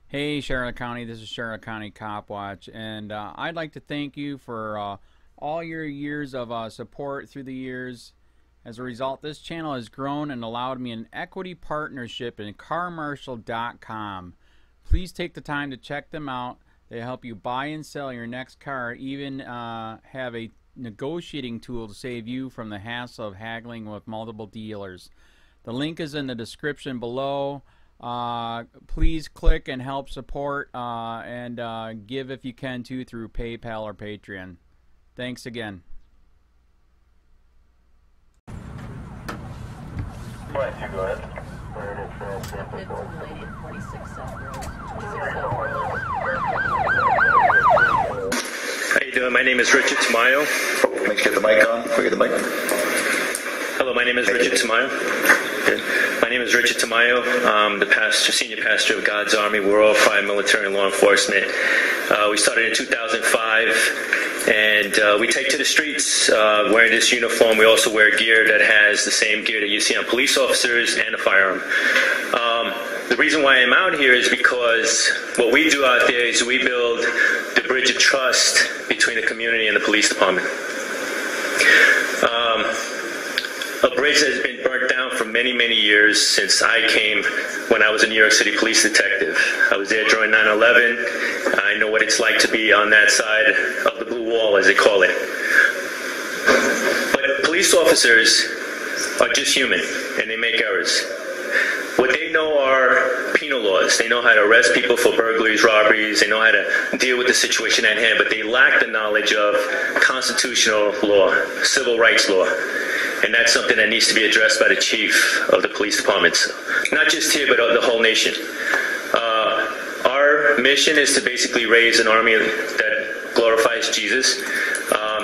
Hey Charlotte County, this is Charlotte County Cop Watch, and I'd like to thank you for all your years of support through the years. As a result, this channel has grown and allowed me an equity partnership in carmarshal.com. Please take the time to check them out. They help you buy and sell your next car, even have a negotiating tool to save you from the hassle of haggling with multiple dealers. The link is in the description below. Please click and help support and give if you can too through PayPal or Patreon. Thanks again. Go ahead. How you doing? My name is Richard Tamayo. Make sure you get the mic on. Before you get the mic. Hello, my name is Richard Tamayo. My name is Richard Tamayo. I'm the senior pastor of God's Army. We're all fire, military, and law enforcement. We started in 2005, and we take to the streets wearing this uniform. We also wear gear that has the same gear that you see on police officers and a firearm. The reason why I'm out here is because what we do out there is we build the bridge of trust between the community and the police department. A bridge that has been burnt down for many, many years since I came when I was a New York City police detective. I was there during 9/11. I know what it's like to be on that side of the blue wall, as they call it. But police officers are just human, and they make errors. What they know are penal laws. They know how to arrest people for burglaries, robberies. They know how to deal with the situation at hand, but they lack the knowledge of constitutional law, civil rights law. And that's something that needs to be addressed by the chief of the police departments. Not just here, but the whole nation. Our mission is to basically raise an army that glorifies Jesus.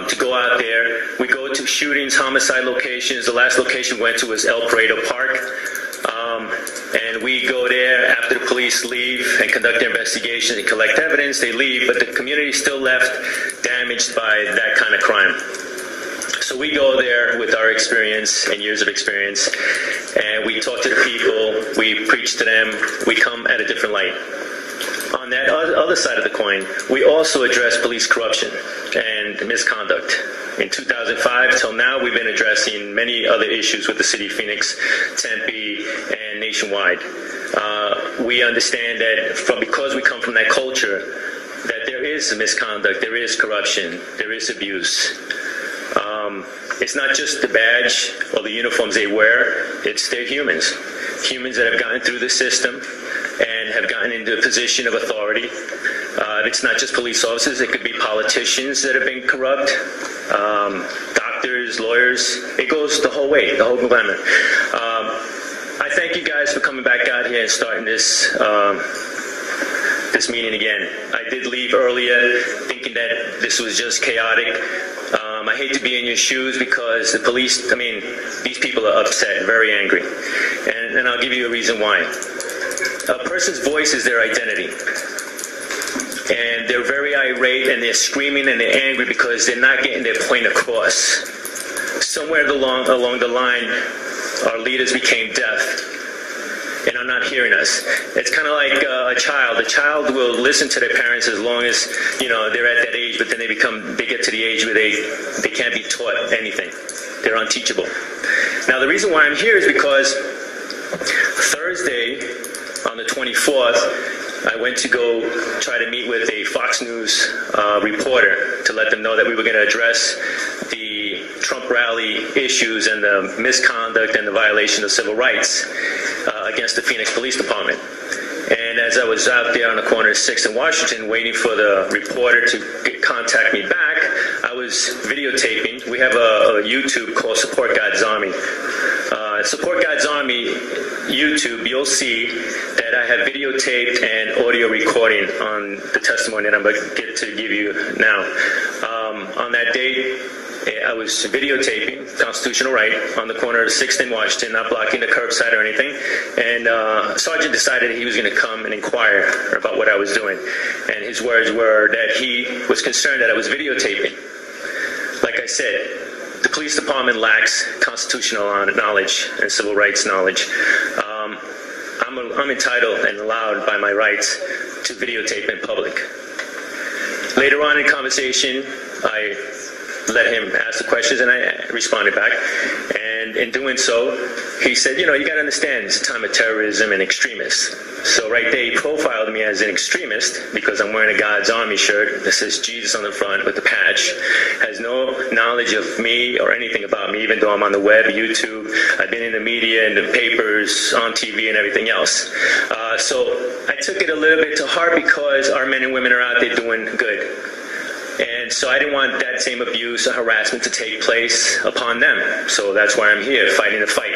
To go out there, we go to shootings, homicide locations. The last location we went to was El Paredo Park. And we go there after the police leave and conduct their investigation and collect evidence. They leave, but the community is still left damaged by that kind of crime. So we go there with our experience and years of experience, and we talk to the people, we preach to them, we come at a different light. On that other side of the coin, we also address police corruption and misconduct. In 2005 till now, we've been addressing many other issues with the city of Phoenix, Tempe, and nationwide. We understand that because we come from that culture, that there is misconduct, there is corruption, there is abuse. It's not just the badge or the uniforms they wear, they're humans. Humans that have gotten through the system and have gotten into a position of authority. It's not just police officers, it could be politicians that have been corrupt, doctors, lawyers. It goes the whole way, the whole gamut. I thank you guys for coming back out here and starting this meeting again. I did leave earlier thinking that this was just chaotic. I hate to be in your shoes because the police, these people are upset, very angry. And I'll give you a reason why. A person's voice is their identity. And they're very irate and they're screaming and they're angry because they're not getting their point across. Somewhere along the line, our leaders became deaf and are not hearing us. It's kind of like a child. A child will listen to their parents as long as, they're at that age, but then they get to the age where they can't be taught anything. They're unteachable. Now, the reason why I'm here is because Thursday, on the 24th, I went to go try to meet with a Fox News reporter to let them know that we were going to address the Trump rally issues and the misconduct and the violation of civil rights against the Phoenix Police Department. And as I was out there on the corner of 6th and Washington waiting for the reporter to contact me back, I was videotaping. We have a YouTube called Support God's Army. Support God's Army YouTube, you'll see that I have videotaped and audio recording on the testimony that I'm going to get to give you now. On that date, I was videotaping, constitutional right, on the corner of 6th and Washington, not blocking the curbside or anything. And Sergeant decided he was going to come and inquire about what I was doing. And his words were that he was concerned that I was videotaping. Like I said, the police department lacks constitutional knowledge and civil rights knowledge. I'm I'm entitled and allowed by my rights to videotape in public. Later on in conversation, I let him ask the questions and I responded back. And in doing so, he said, you know, you got to understand, it's a time of terrorism and extremists. So right there, he profiled me as an extremist because I'm wearing a God's Army shirt that says Jesus on the front with the patch. Has no knowledge of me or anything about me, even though I'm on the web, YouTube. I've been in the media and the papers, on TV and everything else. So I took it a little bit to heart because our men and women are out there doing good. And so I didn't want that same abuse or harassment to take place upon them. So that's why I'm here, fighting the fight.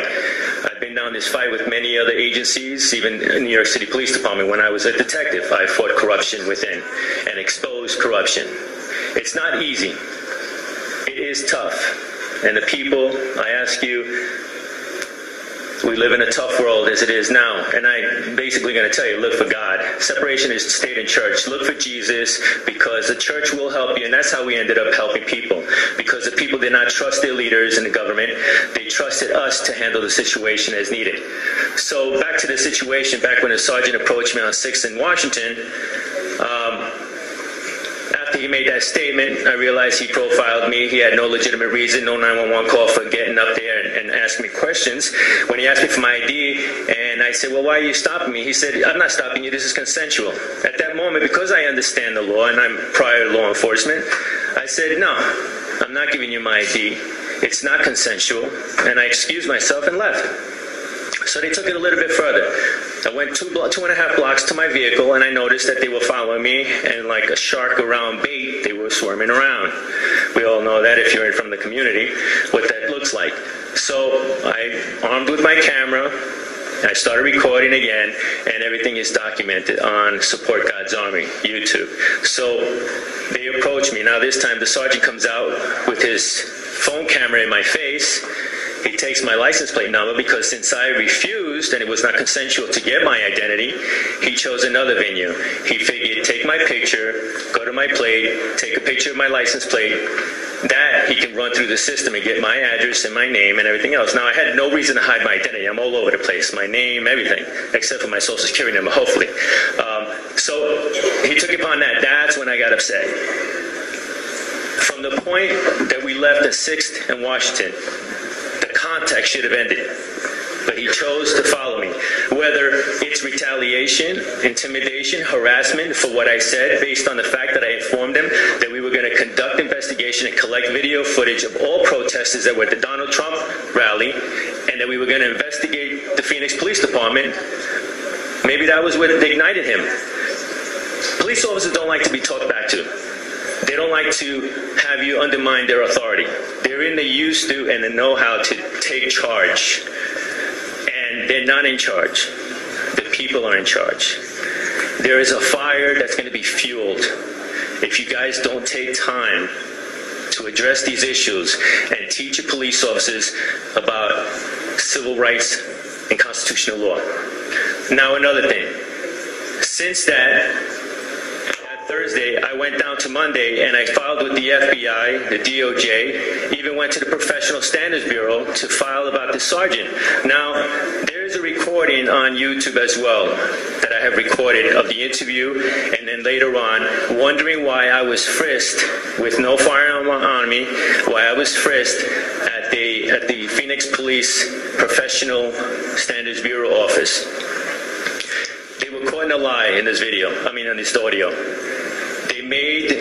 I've been down this fight with many other agencies, even in New York City Police Department. When I was a detective, I fought corruption within and exposed corruption. It's not easy. It is tough. And the people, I ask you, we live in a tough world as it is now, and I'm basically going to tell you, look for God. Separation is state and church. Look for Jesus, because the church will help you, and that's how we ended up helping people, because the people did not trust their leaders in the government. They trusted us to handle the situation as needed. So back to the situation, back when the sergeant approached me on 6th in Washington, after he made that statement, I realized he profiled me. He had no legitimate reason, no 911 call for getting up there and asking me questions. When he asked me for my ID, and I said, well, why are you stopping me? He said, I'm not stopping you, this is consensual. At that moment, because I understand the law and I'm prior law enforcement, I said, no, I'm not giving you my ID. It's not consensual. And I excused myself and left. So they took it a little bit further. I went 2.5 blocks to my vehicle, and I noticed that they were following me, and like a shark around bait, they were swarming around. We all know that if you're from the community, what that looks like. So I, armed with my camera, I started recording again, and everything is documented on Support God's Army, YouTube. So they approached me. Now this time the sergeant comes out with his phone camera in my face. He takes my license plate number because since I refused and it was not consensual to get my identity, he chose another venue. He figured, take my picture, go to my plate, take a picture of my license plate. That he can run through the system and get my address and my name and everything else. Now, I had no reason to hide my identity. I'm all over the place. My name, everything, except for my social security number, hopefully. So he took it upon that. That's when I got upset. From the point that we left the 6th in Washington, the contact should have ended. But he chose to follow me. Whether it's retaliation, intimidation, harassment for what I said, based on the fact that I informed him that we were going to conduct investigation and collect video footage of all protesters that were at the Donald Trump rally, and that we were going to investigate the Phoenix Police Department, maybe that was what ignited him. Police officers don't like to be talked back to. They don't like to have you undermine their authority. They're in the used to and the know-how to take charge. And they're not in charge. The people are in charge. There is a fire that's going to be fueled if you guys don't take time to address these issues and teach your police officers about civil rights and constitutional law. Now, another thing. Since that Thursday, I went down to Monday and I filed with the FBI, the DOJ, even went to the Professional Standards Bureau to file about the sergeant. Now, there's a recording on YouTube as well that I have recorded of the interview, and then later on, wondering why I was frisked with no firearm on me, why I was frisked at the Phoenix Police Professional Standards Bureau office. They were caught in a lie in this video, in this audio. They made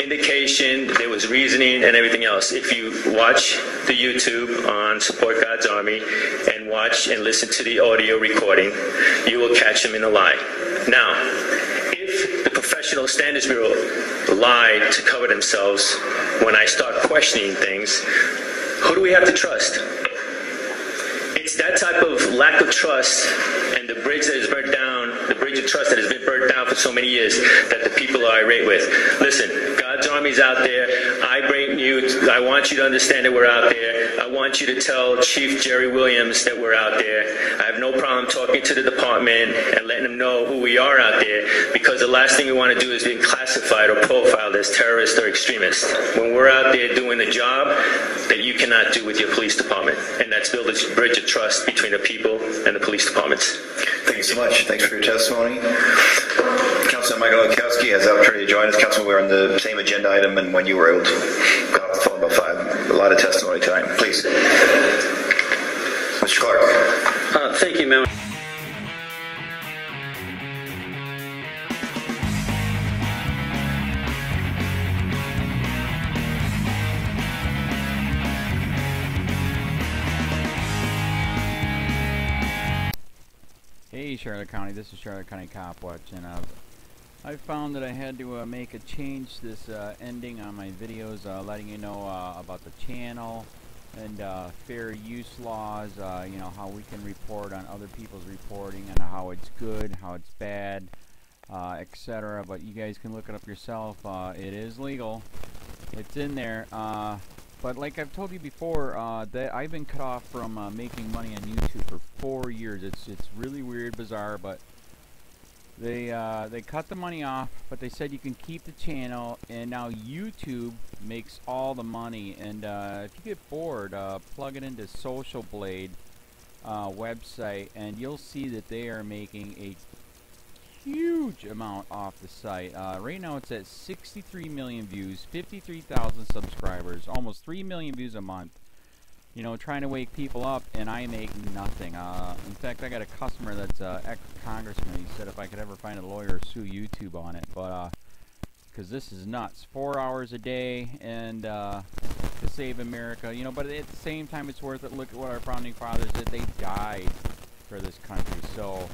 indication, there was reasoning and everything else. If you watch the YouTube on Support God's Army and watch and listen to the audio recording, you will catch them in a lie. Now, if the Professional Standards Bureau lied to cover themselves when I start questioning things, who do we have to trust? It's that type of lack of trust and the bridge that is burnt down, the bridge of trust that has been burnt down for so many years that the people are irate with. Listen, God's Army's out there. I want you to understand that we're out there. I want you to tell Chief Jerry Williams that we're out there. I have no problem talking to the department and letting them know who we are out there, because the last thing we want to do is be classified or profiled as terrorists or extremists. When we're out there doing the job that you cannot do with your police department, and that's build a bridge of trust between the people and the police departments. Thank you so much. Thanks for your testimony. Councilman Michael Gualtieri has the opportunity to join us. Councilman, we're on the same agenda item, and when you were able to got off the phone about 5, a lot of testimony time. Please. Mr. Clark. Thank you, Member. Hey Charlotte County, this is Charlotte County COPWATCH, and I found that I had to make a change this ending on my videos, letting you know about the channel and fair use laws, you know, how we can report on other people's reporting and how it's good, how it's bad, etc. But you guys can look it up yourself. It is legal. It's in there. But like I've told you before, that I've been cut off from making money on YouTube for 4 years. It's really weird, bizarre, but they cut the money off, but they said you can keep the channel, and now YouTube makes all the money. And if you get bored, plug it into Social Blade website, and you'll see that they are making a huge amount off the site. Right now it's at 63 million views, 53,000 subscribers, almost 3 million views a month. You know, trying to wake people up, and I make nothing. In fact, I got a customer that's ex-congressman. He said if I could ever find a lawyer, sue YouTube on it. But because this is nuts. 4 hours a day, and to save America. You know, but at the same time, it's worth it. Look at what our founding fathers did. They died for this country. So,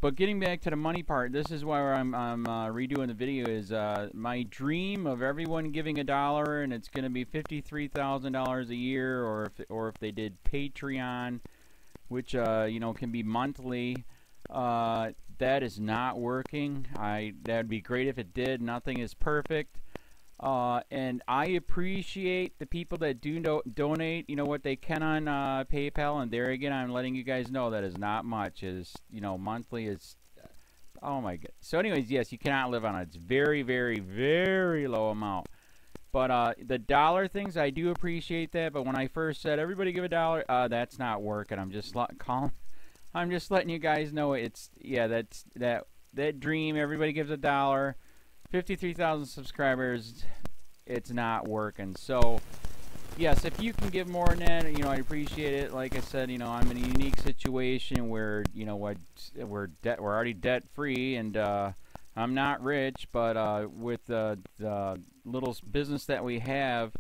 but getting back to the money part, this is why I'm redoing the video. Is my dream of everyone giving $1, and it's going to be $53,000 a year, or if they did Patreon, which you know, can be monthly. That is not working. That'd be great if it did. Nothing is perfect. And I appreciate the people that do donate, you know, what they can on PayPal. And there again, I'm letting you guys know that is not much. Is, you know, monthly is, oh my god. So anyways, yes, you cannot live on it. It's very, very, very low amount. But the dollar things, I do appreciate that. But when I first said everybody give $1, that's not working. I'm just I'm just letting you guys know it's, yeah, that's that dream. Everybody gives $1. 53,000 subscribers, it's not working. So yes, if you can give more than that, you know, I appreciate it. Like I said, you know, I'm in a unique situation where, you know what, we're already debt free, and I'm not rich, but with the little business that we have,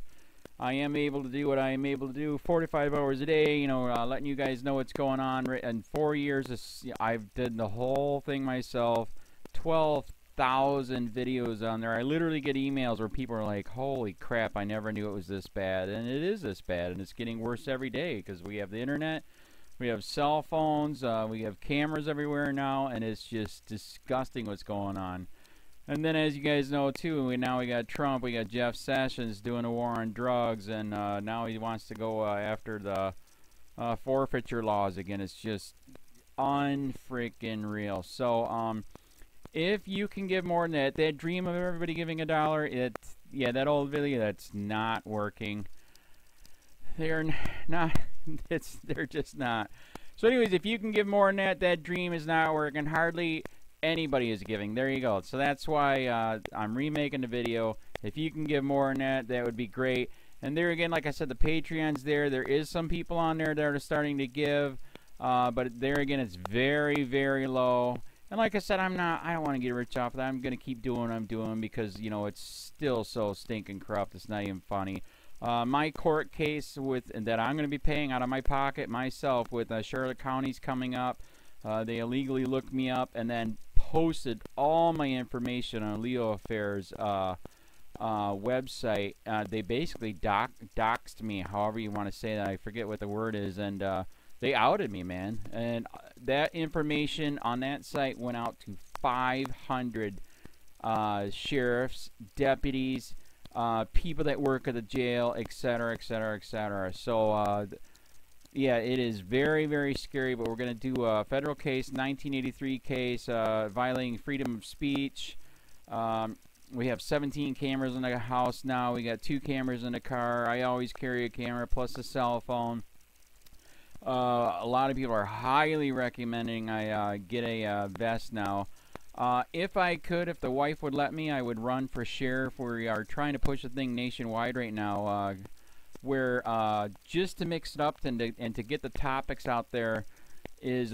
I am able to do what I am able to do 45 hours a day, you know, letting you guys know what's going on. In 4 years, I've did the whole thing myself. 12,000 videos on there. I literally get emails where people are like, holy crap, I never knew it was this bad. And it is this bad, and it's getting worse every day because we have the internet, we have cell phones, we have cameras everywhere now, and it's just disgusting what's going on. And then, as you guys know too, we got Trump, we got Jeff Sessions doing a war on drugs, and now he wants to go after the forfeiture laws again. It's just unfreaking real. So if you can give more than that dream of everybody giving $1, yeah, that old video, that's not working. They're not, they're just not. So anyways, if you can give more than that dream is not working. Hardly anybody is giving. There you go. So that's why I'm remaking the video. If you can give more than that, that would be great. And there again, like I said, the Patreon's there. There is some people on there that are starting to give, but there again, it's very, very low. And like I said, I don't want to get rich off of that. I'm going to keep doing what I'm doing because, you know, it's still so stinking corrupt. It's not even funny. My court case that I'm going to be paying out of my pocket myself with Charlotte County's coming up. They illegally looked me up and then posted all my information on LEOAFFAIRS website. They basically doxed me, however you want to say that. I forget what the word is, and they outed me, man. And that information on that site went out to 500 sheriffs, deputies, people that work at the jail, etc., etc., etc. So yeah, it is very, very scary, but we're going to do a federal case, 1983 case, violating freedom of speech. We have 17 cameras in the house now. We got 2 cameras in the car. I always carry a camera plus a cell phone. A lot of people are highly recommending I get a vest now. If I could, if the wife would let me, I would run for sheriff. We are trying to push the thing nationwide right now. Where just to mix it up and to get the topics out there is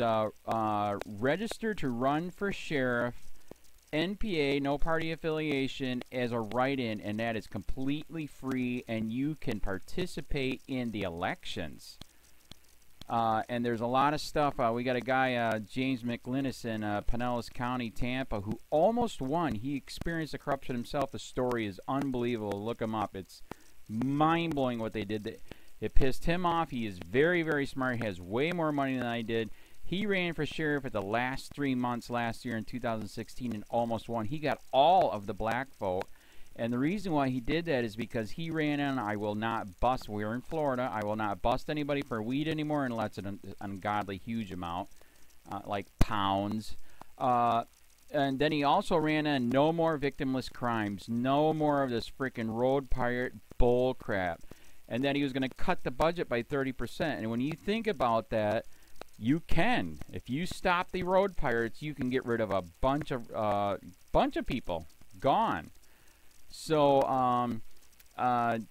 register to run for sheriff, NPA, no party affiliation, as a write-in, and that is completely free, and you can participate in the elections. And there's a lot of stuff. We got a guy, James McLinnis in Pinellas County, Tampa, who almost won. He experienced the corruption himself. The story is unbelievable. Look him up. It's mind-blowing what they did. It pissed him off. He is very, very smart. He has way more money than I did. He ran for sheriff at the last 3 months last year in 2016 and almost won. He got all of the black vote. And the reason why he did that is because he ran in, I will not bust, we're in Florida, I will not bust anybody for weed anymore unless it's an ungodly huge amount, like pounds. And then he also ran in, no more victimless crimes, no more of this freaking road pirate bull crap. And then he was going to cut the budget by 30%. And when you think about that, you can. If you stop the road pirates, you can get rid of a bunch of people. Gone. So, the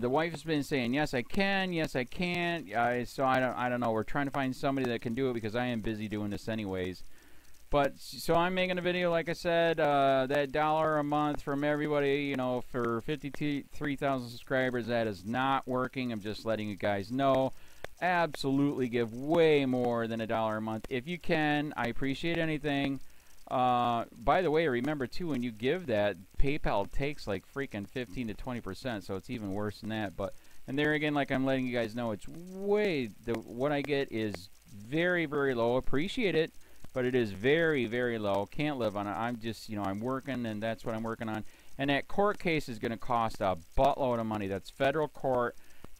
wife has been saying, yes, I can, yes, I can't. So I don't know. We're trying to find somebody that can do it because I am busy doing this anyways. But, so I'm making a video, like I said, that $1 a month from everybody, you know, for 53,000 subscribers, that is not working. I'm just letting you guys know. Absolutely give way more than $1 a month. If you can, I appreciate anything. By the way, remember too, when you give that, PayPal takes like freaking 15 to 20%, so it's even worse than that. But, and there again, like I'm letting you guys know, it's way, what I get is very, very low. Appreciate it, but it is very, very low. Can't live on it. I'm just, you know, I'm working, and that's what I'm working on. And that court case is going to cost a buttload of money. That's federal court.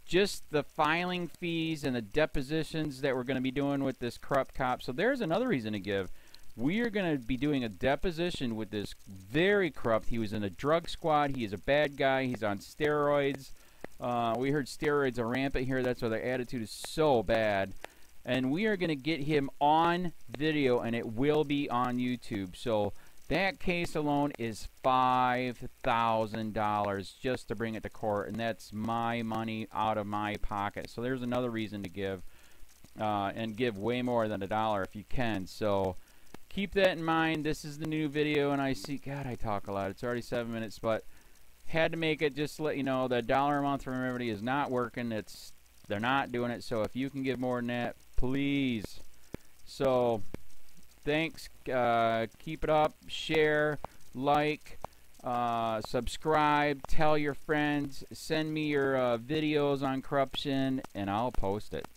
Just the filing fees and the depositions that we're going to be doing with this corrupt cop. So there's another reason to give. We are going to be doing a deposition with this very corrupt. He was in a drug squad. He is a bad guy. He's on steroids. We heard steroids are rampant here. That's why their attitude is so bad. And we are going to get him on video, and it will be on YouTube. So that case alone is $5,000 just to bring it to court, and that's my money out of my pocket. So there's another reason to give, and give way more than $1 if you can. So keep that in mind. This is the new video, and I see, God, I talk a lot. It's already 7 minutes, but had to make it just to let you know that $1 a month from everybody is not working. They're not doing it. So if you can give more than that, please. So thanks. Keep it up. Share, like, subscribe, tell your friends, send me your videos on corruption, and I'll post it.